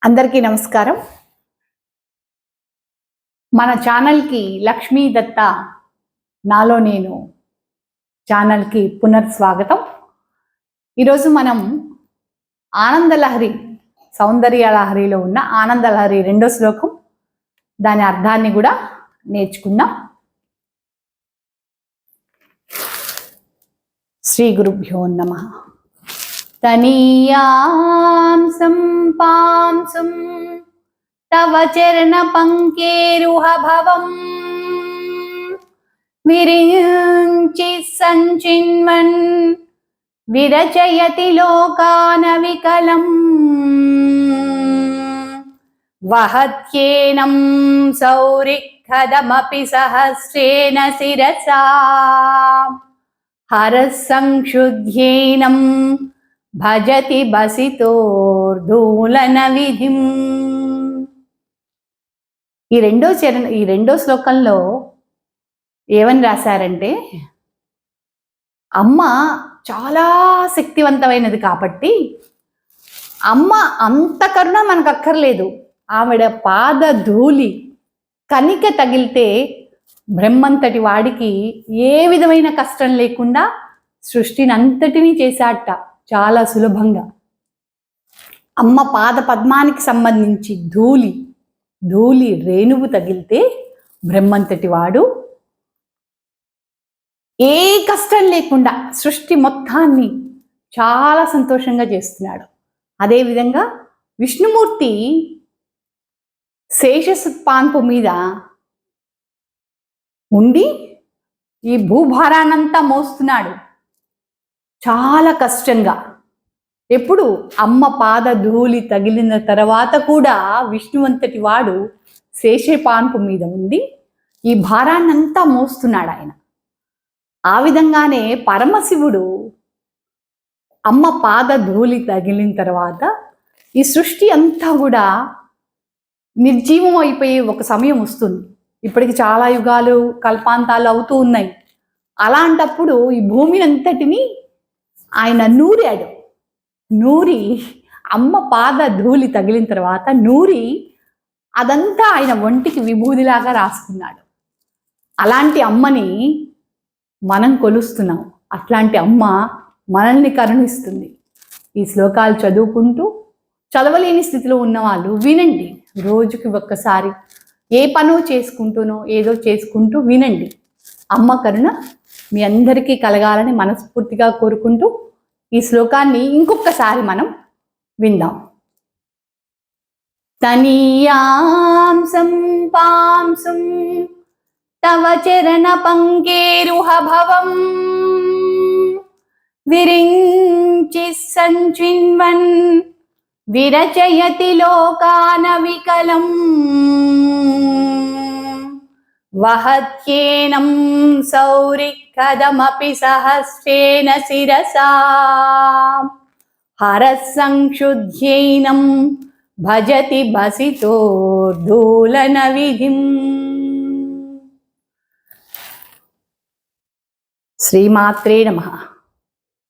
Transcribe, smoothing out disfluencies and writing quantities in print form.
అందరికీ నమస్కారం. మన ఛానల్కి లక్ష్మీ దత్త నాలో నేను ఛానల్కి పునర్స్వాగతం. ఈరోజు మనం ఆనందలహరి సౌందర్యలహరిలో ఉన్న ఆనందలహరి 2వ శ్లోకం దాని అర్థాన్ని కూడా నేర్చుకుందాం. శ్రీ గురుభ్యో నమః. తనీయాం సంపాంసుం తవ చరణ పంకేరుహ భవం విరించి సంచిన్వన్ విరచయతి లోకాన వికలం వహత్యేనం సౌరిఖదమపి సహస్రేణ శిరసా హరసంక్షుధ్యేనం భజతి బసితోర్ధూలన విధిం. ఈ రెండో శ్లోకంలో ఏమని రాశారంటే, అమ్మ చాలా శక్తివంతమైనది కాబట్టి అమ్మ అంత కరుణ మనకు అక్కర్లేదు. ఆవిడ పాద ధూళి కనిక తగిలితే బ్రహ్మంతటి వాడికి ఏ విధమైన కష్టం లేకుండా సృష్టిని అంతటినీ చేశాట చాలా సులభంగా. అమ్మ పాద పద్మానికి సంబంధించి ధూళి రేణువు తగిలితే బ్రహ్మంతటి వాడు ఏ కష్టం లేకుండా సృష్టి మొత్తాన్ని చాలా సంతోషంగా చేస్తున్నాడు. అదేవిధంగా విష్ణుమూర్తి శేషపాన్పు మీద ఉండి ఈ భూభారాన్నంతా మోస్తున్నాడు చాలా కష్టంగా. ఎప్పుడు అమ్మ పాద ధూళి తగిలిన తర్వాత కూడా విష్ణువంతటి వాడు శేషపాన్పు మీద ఉండి ఈ భారాన్నంతా మోస్తున్నాడు ఆయన. ఆ విధంగానే పరమశివుడు అమ్మ పాద ధూళి తగిలిన తర్వాత ఈ సృష్టి అంతా కూడా నిర్జీవం అయిపోయే ఒక సమయం వస్తుంది. ఇప్పటికి చాలా యుగాలు కల్పాంతాలు అవుతూ ఉన్నాయి. అలాంటప్పుడు ఈ భూమిని అంతటిని ఆయన నూరి అమ్మ పాద ధూళి తగిలిన తర్వాత అదంతా ఆయన ఒంటికి విభూదిలాగా రాసుకున్నాడు. అలాంటి అమ్మని మనం కొలుస్తున్నాం. అట్లాంటి అమ్మ మనల్ని కరుణిస్తుంది. ఈ శ్లోకాలు చదువుకుంటూ చదవలేని స్థితిలో ఉన్నవాళ్ళు వినండి. రోజుకి ఒక్కసారి ఏ పనో చేసుకుంటూనో ఏదో చేసుకుంటూ వినండి. అమ్మ కరుణ మీ అందరికీ కలగాలని మనస్ఫూర్తిగా కోరుకుంటూ ఈ శ్లోకాన్ని ఇంకొకసారి మనం విందాం. తనీయాం సంపాంసుం తవ చరణ పంకేరుహ భవం విరించి సంచిన్వన్ విరచయతి లోకాన వికలం వహత్యేనం సౌరిఖదమపి సహస్రేణ శిరసా హరసంక్షుధ్యేనం భజతి బసితోర్ధూలన విధిం. శ్రీమాత్రే నమః.